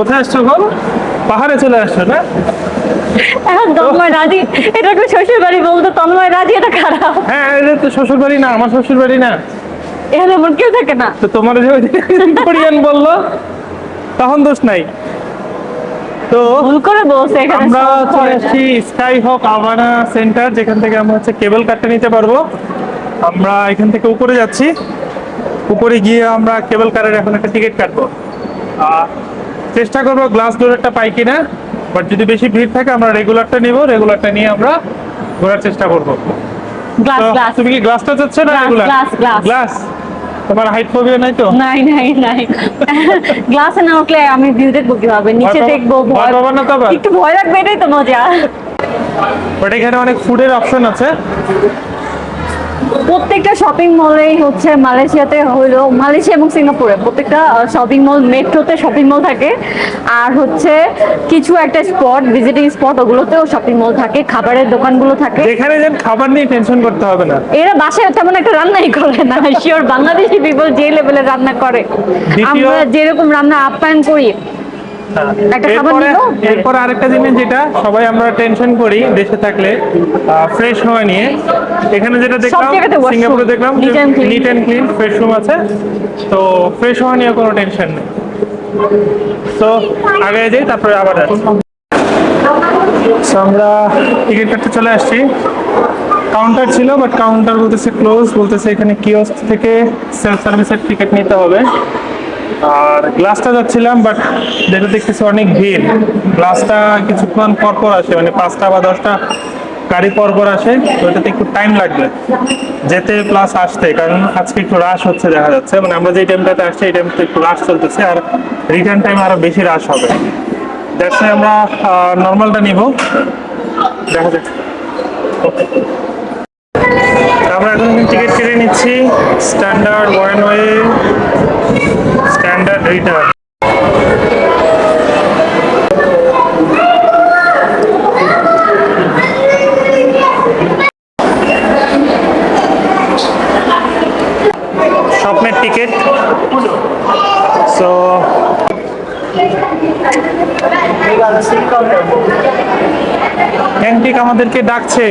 কোথায় আসছো গো? পাহাড়ে চলে আসছো না? তন্ময় রাজি, এটাকে শ্বশুর বাড়ি বলতো, তন্ময় রাজি এটা খারাপ। হ্যাঁ, এটা তো শ্বশুর বাড়ি না, আমার শ্বশুর বাড়ি না। এখানে এমন কেউ থাকে না। তো তোমার যে কোরিয়ান বললো তখন দোষ নাই। তো ভুল করে বলছে এখানে আমরা সব চলে করে না। আসছি স্কাই হক আভানা সেন্টার, যেখান থেকে আমরা হচ্ছে কেবল কারটা নিতে পারবো। আমরা এখান থেকে উপরে যাচ্ছি, উপরে গিয়ে আমরা কেবল কারের এখন একটা টিকিট কাটবো। চেষ্টা করবো গ্লাস ডোরেরটা পাই কিনা, বাট যদি বেশি ভিড় থাকে আমরা রেগুলারটা নিব, রেগুলারটা নিয়ে আমরা ঘোরার চেষ্টা করবো। গ্লাস তো গ্লাস তুমি কি গ্লাসটা চাচ্ছ না glass regular? Glass glass glass. তোমার হাইট ফোবিয়া নাই তো? নাই নাই নাই গ্লাসে না উঠলে আমি ভিউ দেখবো কিভাবে, নিচে দেখবো, ভয় পাবা না তো আবার? একটু ভয় লাগবে, এটাই তো মজা। বাট এখানে অনেক ফুডের অপশন আছে। প্রত্যেকটা শপিং মলেই হচ্ছে মালয়েশিয়াতে হইলো, মালয়েশিয়া এবং সিঙ্গাপুরে প্রত্যেকটা শপিং মল, মেট্রোতে শপিং মল থাকে, আর হচ্ছে কিছু একটা স্পট, ভিজিটিং স্পট, ওগুলোতেও শপিং মল থাকে, খাবারের দোকানগুলো থাকে। যেখানে যেন খাবার নিয়ে টেনশন করতে হবে না। এরা বাসায় তেমন একটা রান্নাই করে না, শিওর বাংলাদেশি পিপল যে লেভেলের রান্না করে, আমরা যেরকম রান্না আপ্যায়ন করি, একটা খাবার নিলো। এরপর আরেকটা জিনিস যেটা সবাই আমরা টেনশন করি দেশে থাকলে, ফ্রেশ হওয়া নিয়ে, এখানে যেটা দেখলাম সিঙ্গাপুরে দেখলাম neat and clean fresh room আছে, তো ফ্রেশ হওয়া নিয়ে কোনো টেনশন নেই। তো আগে যাই, তারপরে আবার আসি। আমরা টিকিট কাটতে চলে আসছি। কাউন্টার ছিল, বাট কাউন্টার বলতেছে ক্লোজ, বলতেছে এখানে কিওস্ক থেকে সেলফ সার্ভিসের টিকিট নিতে হবে। আর গ্লাসটা যাচ্ছিলাম, বাট যেটা দেখতেছি অনেক ভিড়। গ্লাসটা কিছুক্ষণ পর পর আসে, মানে 5টা বা 10টা গাড়ি পর পর আসে, তো এটাতে একটু টাইম লাগবে যেতে প্লাস আসতে, কারণ আজকে একটু রাশ হচ্ছে দেখা যাচ্ছে, মানে আমরা যে টাইমটাতে আসছি এই টাইমটা একটু রাশ চলতেছে, আর রিটার্ন টাইম আরো বেশি রাশ হবে। দ্যাটস ওয়াই আমরা নর্মালটা নিব, দেখা যাক। আমরা এখন টিকিট কেটে নিচ্ছি, standard one way, standard return. স্বপ্নের টিকিট। সো হ্যাংটিক আমাদেরকে ডাকছে।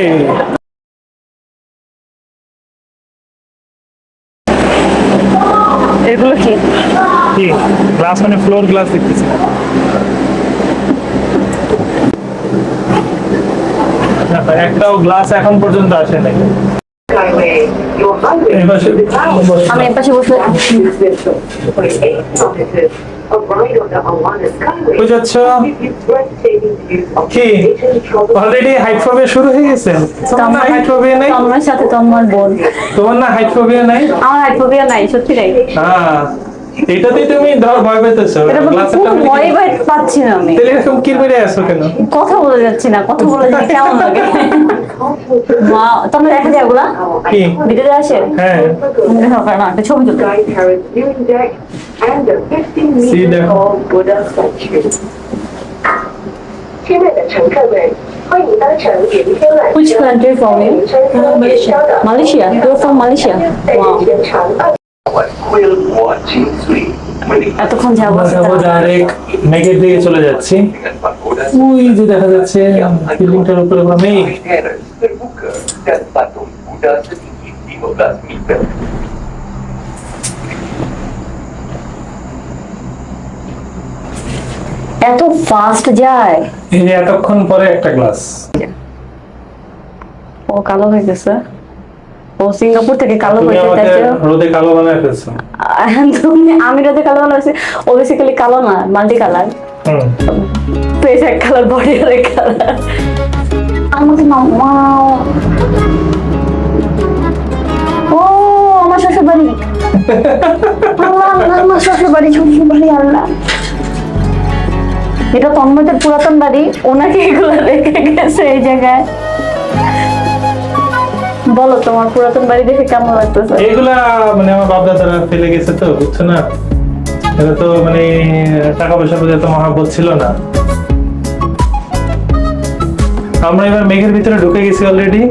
এগুলো কি? কি গ্লাস, মানে ফ্লোর গ্লাস দেখতেছি। একটাও গ্লাস এখন পর্যন্ত আসে নাই। আমি এপাশে বসে বুঝাচ্ছ কি অলরেডি হাইট ফোবিয়া শুরু হয়ে গেছে? তোমার না হাইট ফোবিয়া নাই? আমার সাথে তো আমার বোন। তোমার না হাইট ফোবিয়া নাই? আমার হাইট ফোবিয়া নাই, সত্যি নাই। হ্যাঁ, এটাতেই তুমি ধর ভয় পেতেছো। ভয় পাচ্ছি না আমি। তাহলে এরকম কি করে আসো কেন? কথা বলে যাচ্ছি না, কথা বলে যাচ্ছি কেমন লাগে। মা তোমরা দেখা যায় ওগুলা কি ভিডিওতে আসে? হ্যাঁ, না একটা ছবি তুলতে। সি দেখো। Which country from you? Malaysia. Malaysia. You're from Malaysia. Wow. এতক্ষণ যাবো ডাইরেক্ট মেঘের দিকে চলে যাচ্ছি। ওই যে দেখা যাচ্ছে বিল্ডিংটার উপরে মেঘ। এত ফাস্ট যায়। এই যে এতক্ষণ পরে একটা গ্লাস। ও কালো হয়ে গেছে, ও সিঙ্গাপুর থেকে কালো হয়েছে, তাই তো রোদে কালো বানায় ফেলছো। আমি রোদে কালো বানাইছি, ও বেসিক্যালি কালো না, মাল্টি কালার। ফেস এক কালার, বডি আরেক কালার। আমাকে মামা, ও আমার শ্বশুর বাড়ি, আমার শ্বশুর বাড়ি, শ্বশুর বাড়ি। আল্লাহ, এটা তন্ময়দের পুরাতন বাড়ি, ওনাকে এগুলো রেখে গেছে এই জায়গায়। বলো তোমার পুরাতন বাড়ি দেখে কেমন লাগতেছে? এগুলা মানে আমার বাপ দাদারা ফেলে গেছে, তো বুঝছো না, এটা তো মানে টাকা পয়সা প্রতি এত মহাব্বত ছিল না। আমরা এবার মেঘের ভিতরে ঢুকে গেছি অলরেডি।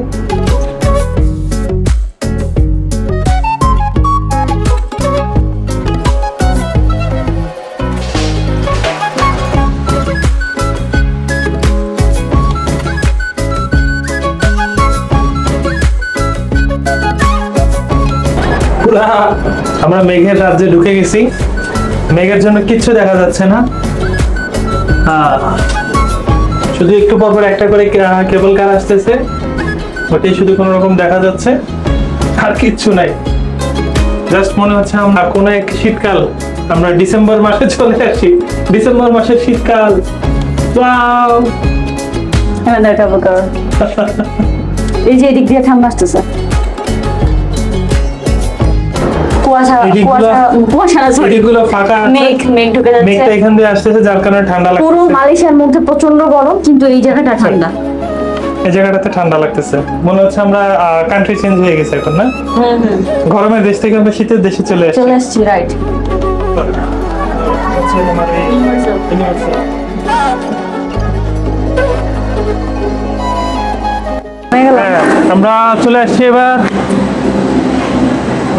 আমরা মেঘের রাজ্যে ঢুকে গেছি। মেঘের জন্য কিচ্ছু দেখা যাচ্ছে না। শুধু একটু পর পর একটা করে কেবল কার আসতেছে, ওটাই শুধু কোন রকম দেখা যাচ্ছে, আর কিচ্ছু নাই। জাস্ট মনে হচ্ছে আমরা কোনো এক শীতকাল, আমরা ডিসেম্বর মাসে চলে আসি। ডিসেম্বর মাসের শীতকাল। ওয়াও! এই যে এদিক দিয়ে ঠান্ডা আসতেছে, কুয়াশা এদিকগুলো ফাঁকা আছে, মেঘ ঢুকে যাচ্ছে। মেঘটা এখান দিয়ে আসতেছে, যার কারণে ঠান্ডা পুরো লাগছে। মালয়েশিয়ার মধ্যে প্রচন্ড গরম, কিন্তু এই জায়গাটা ঠান্ডা। এই জায়গাটাতে ঠান্ডা লাগতেছে, মনে হচ্ছে আমরা কান্ট্রি চেঞ্জ হয়ে গেছে এখন, না? গরমের দেশ থেকে আমরা শীতের দেশে চলে আসছি, রাইট। আমরা চলে আসছি এবার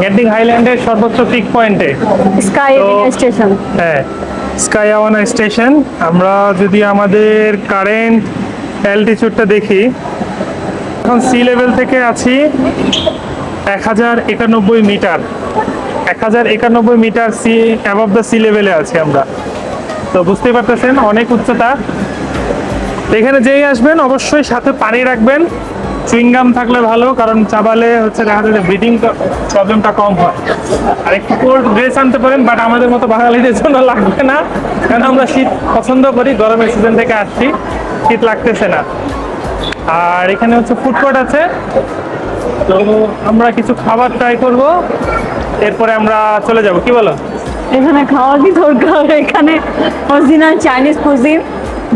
গেন্ডিং হাইল্যান্ডের সর্বোচ্চ পিক পয়েন্টে, স্কাই স্টেশন। হ্যাঁ, স্কাই আওয়ানা স্টেশন। আমরা যদি আমাদের কারেন্ট অ্যালটিটিউডটা দেখি, এখন সি লেভেল থেকে আছি 1091 metre. 1091 metre sea above the sea লেভেলে আছি আমরা। তো বুঝতেই পারতেছেন অনেক উচ্চতা। তো এখানে যেই আসবেন অবশ্যই সাথে পানি রাখবেন, চুইংগাম থাকলে ভালো, কারণ চাবালে হচ্ছে দেখা যায় ব্রিদিং প্রবলেমটা কম হয়। আর একটু কোল্ড ড্রেস আনতে পারেন, বাট আমাদের মতো বাঙালিদের জন্য লাগবে না, কারণ আমরা শীত পছন্দ করি, গরমের সিজন থেকে আসছি, শীত লাগতেছে না। আর এখানে হচ্ছে ফুড কোর্ট আছে, তো আমরা কিছু খাবার ট্রাই করব, এরপরে আমরা চলে যাব। কি বলো? এখানে খাওয়া কি দরকার? এখানে অরিজিনাল চাইনিজ কুজিন,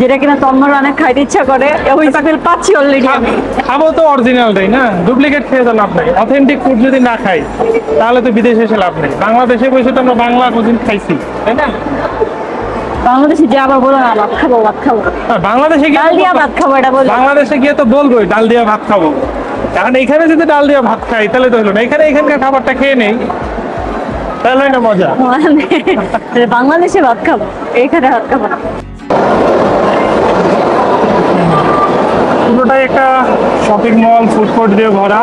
যেটা কিনা তন্ময়ের অনেক খাইতে ইচ্ছা করে, ওই ফিল পাচ্ছি অলরেডি। খাবো তো অরিজিনালটাই, না ডুপ্লিকেট খেয়ে তো লাভ নেই। অথেন্টিক ফুড যদি না খাই, তাহলে তো বিদেশে এসে লাভ নেই। বাংলাদেশে বসে তো আমরা বাংলা কুজিন খাইছি, তাই না? বাংলাদেশে যে আবার বলো না ভাত খাবো। বাংলাদেশে গিয়ে ডাল দিয়া ভাত খাবো, এটা বলো। বাংলাদেশে গিয়ে তো বলবোই ডাল দিয়া ভাত খাবো, কারণ এখানে যদি ডাল দিয়া ভাত খাই তাহলে তো হলো না। এখানকার খাবারটা খেয়ে নেই, তাহলে না মজা। মানে বাংলাদেশে ভাত খাবো, এখানে ভাত খাবো না। পুরোটাই একটা শপিং মল, ফুড কোর্ট দিয়ে ভরা।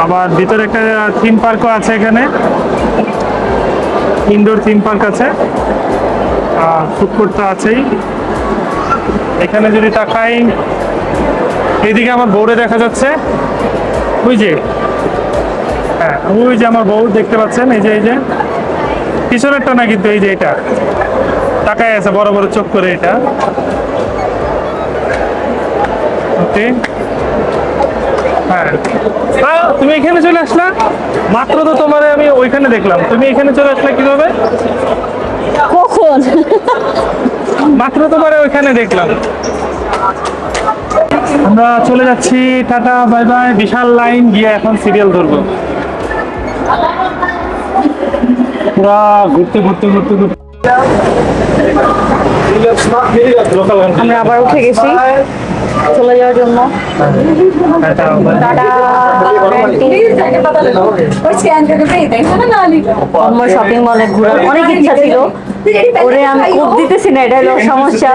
আবার ভিতরে একটা থিম পার্কও আছে, এখানে ইনডোর থিম পার্ক আছে, আর ফুড কোর্ট তো আছেই। এখানে যদি তাকাই, এইদিকে আমার বউরে দেখা যাচ্ছে, ওই যে, হ্যাঁ ওই যে আমার বউ দেখতে পাচ্ছেন, এই যে পিছনেরটা না, কিন্তু এই যে এটা তাকায় আছে বড় বড় চোখ করে, এটা ওকে। হ্যাঁ, তুমি এখানে চলে আসলা মাত্র, তো তোমারে আমি ওইখানে দেখলাম, তুমি এখানে চলে আসলা কিভাবে? কখন? মাত্র তোমারে ওইখানে দেখলাম। আমরা চলে যাচ্ছি, টাটা বাই বাই। বিশাল লাইন, গিয়ে এখন সিরিয়াল ধরবো। পুরা ঘুরতে আমরা আবার উঠে গেছি চলে যাওয়ার জন্য। আমার শপিং মলে ঘোরার অনেক ইচ্ছা ছিল, ওরে আমি কোপ দিতেছি না, এটা হলো সমস্যা।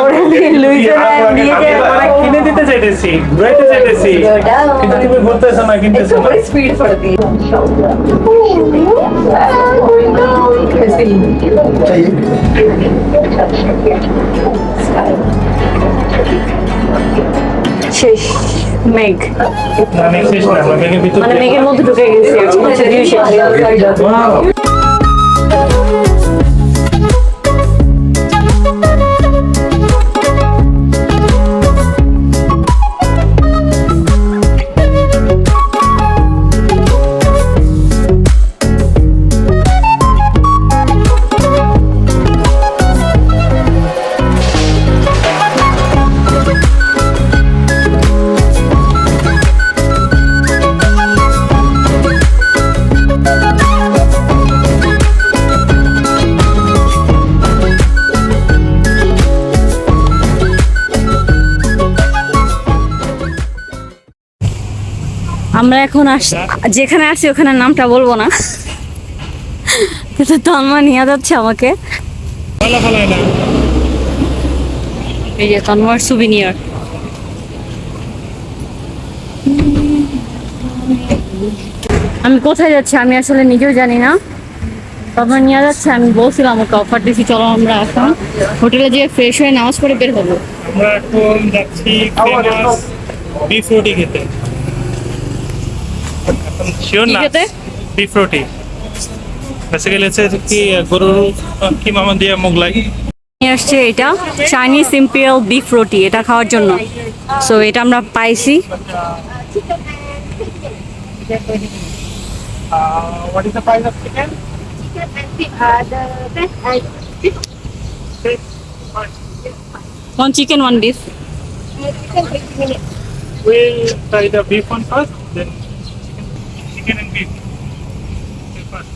ওরে নিয়ে যে কিনে দিতে চাইতেছি, ঘুরাইতে চাইতেছি, কিন্তু তুমি ঘুরতেছো না, কিনতেছো না। স্পিড করে দিই শেষ মেঘ, মানে শেষ না, আমরা মেঘের ভিতর মানে মেঘের মধ্যে ঢুকে গেছি। Wow. আমরা এখন যেখানে আসছি ওখানে নামটা বলবো না, কিন্তু তন্ময় নিয়ে যাচ্ছে আমাকে। এই যে তন্ময়ের সুভিনিয়ার। কোথায় যাচ্ছি আমি আসলে নিজেও জানি না। তারপর নিয়ে যাচ্ছে, আমি বলছিলাম ওকে অফার দিছি, চলো আমরা এখন হোটেলে যেয়ে ফ্রেশ হয়ে নামাজ পড়ে বের হবো। আমরা এখন যাচ্ছি ফেমাস বিফ রুটি খেতে। এখন শিওর কি না, খেতে? বিফ রুটি বেসিক্যালি হচ্ছে কি গরুর কিমা দিয়ে মোগলাই। নিয়ে আসছে এটা চাইনিজ ইম্পেরিয়াল বিফ রুটি, এটা খাওয়ার জন্য। সো এটা আমরা পাইছি। What is the price of chicken? One chicken, one beef. We'll try the beef one first, then chicken and beef. Okay, first.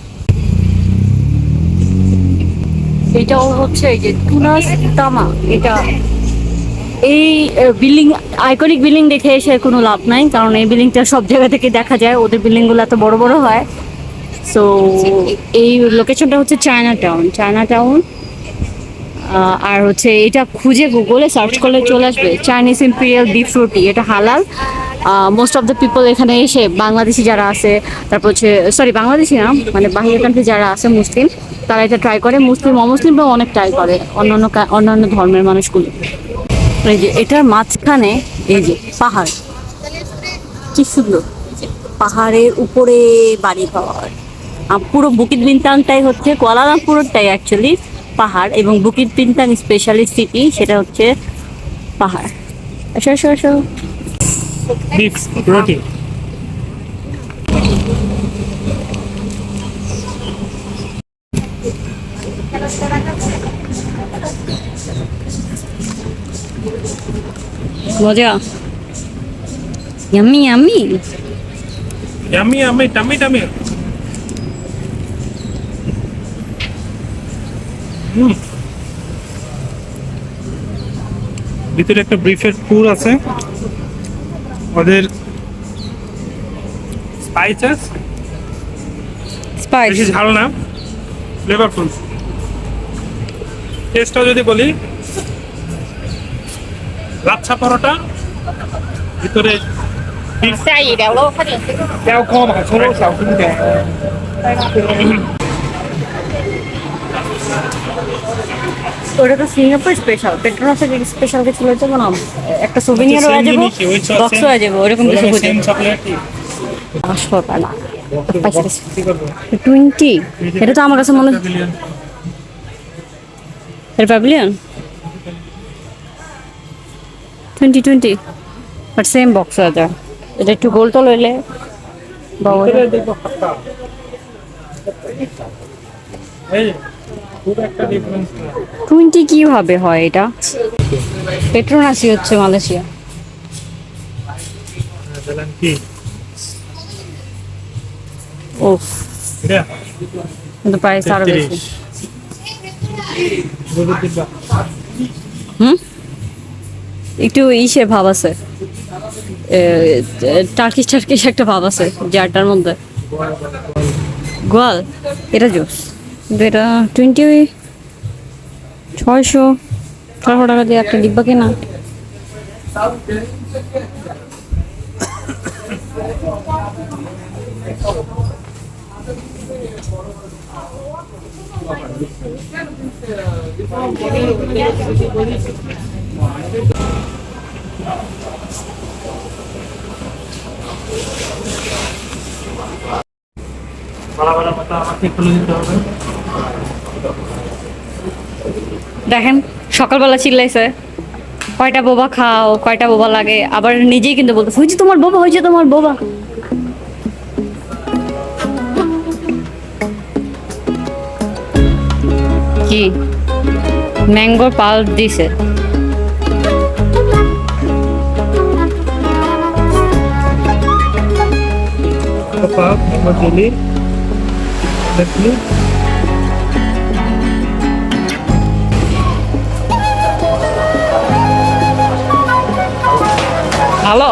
এটাও হচ্ছে এই যে টুনাস তামা। এটা এই বিল্ডিং, আইকনিক বিল্ডিং দেখে এসে কোনো লাভ নাই, কারণ এই বিল্ডিংটা সব জায়গা থেকে দেখা যায়, ওদের বিল্ডিংগুলো এত বড় বড় হয়। সো এই লোকেশনটা হচ্ছে চায়না টাউন। আর হচ্ছে এটা খুঁজে গুগলে সার্চ করলে চলে আসবে চাইনিজ ইম্পেরিয়াল বিফ রুটি, এটা হালাল। মোস্ট অফ দ্য পিপল এখানে এসে বাংলাদেশি যারা আছে, তারপর হচ্ছে বাংলাদেশি না, মানে বাহিরের কান্ট্রি যারা আছে মুসলিম, তারা এটা ট্রাই করে। মুসলিম অমুসলিমরাও অনেক ট্রাই করে, অন্যান্য ধর্মের মানুষগুলো। এই যে এটার মাঝখানে এই যে পাহাড়, কি সুন্দর, পাহাড়ের উপরে বাড়ি ঘর। পুরো বুকিত বিন্তাংটাই হচ্ছে, কুয়ালালামপুরটাই অ্যাকচুয়ালি পাহাড়, এবং বুকিত বিন্তাং স্পেশালি সিটি, সেটা হচ্ছে পাহাড়। আসো আসো আসো। Beef roti. মজা, yummy yummy. Yummy, yummy, tummy, tummy. ভিতরে একটা ব্রিফের পুর আছে, ওদের স্পাইসেস স্পাইস বেশি ঝাল না, ফ্লেভারফুল। টেস্টটা যদি বলি, লাচ্ছা পরোটা, ভিতরে তেও কম আছে, ওটা তো সিঙ্গাপুর স্পেশাল, পেট্রোনাসের স্পেশাল কিছু হয়েছে না, একটা সুভিনিয়ারও হয়ে যাবো, বক্স হয়ে যাবো, ওরকম কিছু হয়ে যাবে। চকলেট 500 টাকা না, 20, এটা তো আমার কাছে মনে হয় এটা প্যাভিলিয়ন 20, বাট সেম বক্স হয়ে যায়। এটা একটু গোল টোল হইলে বাবা, এই খুব একটা ডিফারেন্স না। 20 কিভাবে হয়? এটা পেট্রোনাসই হচ্ছে মালয়েশিয়া। কি ও এটা কিন্তু প্রাইস আরো বেশি। 33 একটু ইসে ভাব আছে, টার্কিশ একটা ভাব আছে জারটার মধ্যে। গোয়াল, এটা জুস, কিন্তু এটা 600 টাকা দিয়ে একটা ডিব্বা কেনা। দেখেন সকালবেলা চিল্লাইছে কয়টা বোবা খাও, কয়টা বোবা লাগে, আবার নিজেই কিন্তু বলতেছে হয়েছে তোমার বোবা, হয়েছে তোমার বোবা। কি ম্যাঙ্গোর পাল্প দিছে। ভালো।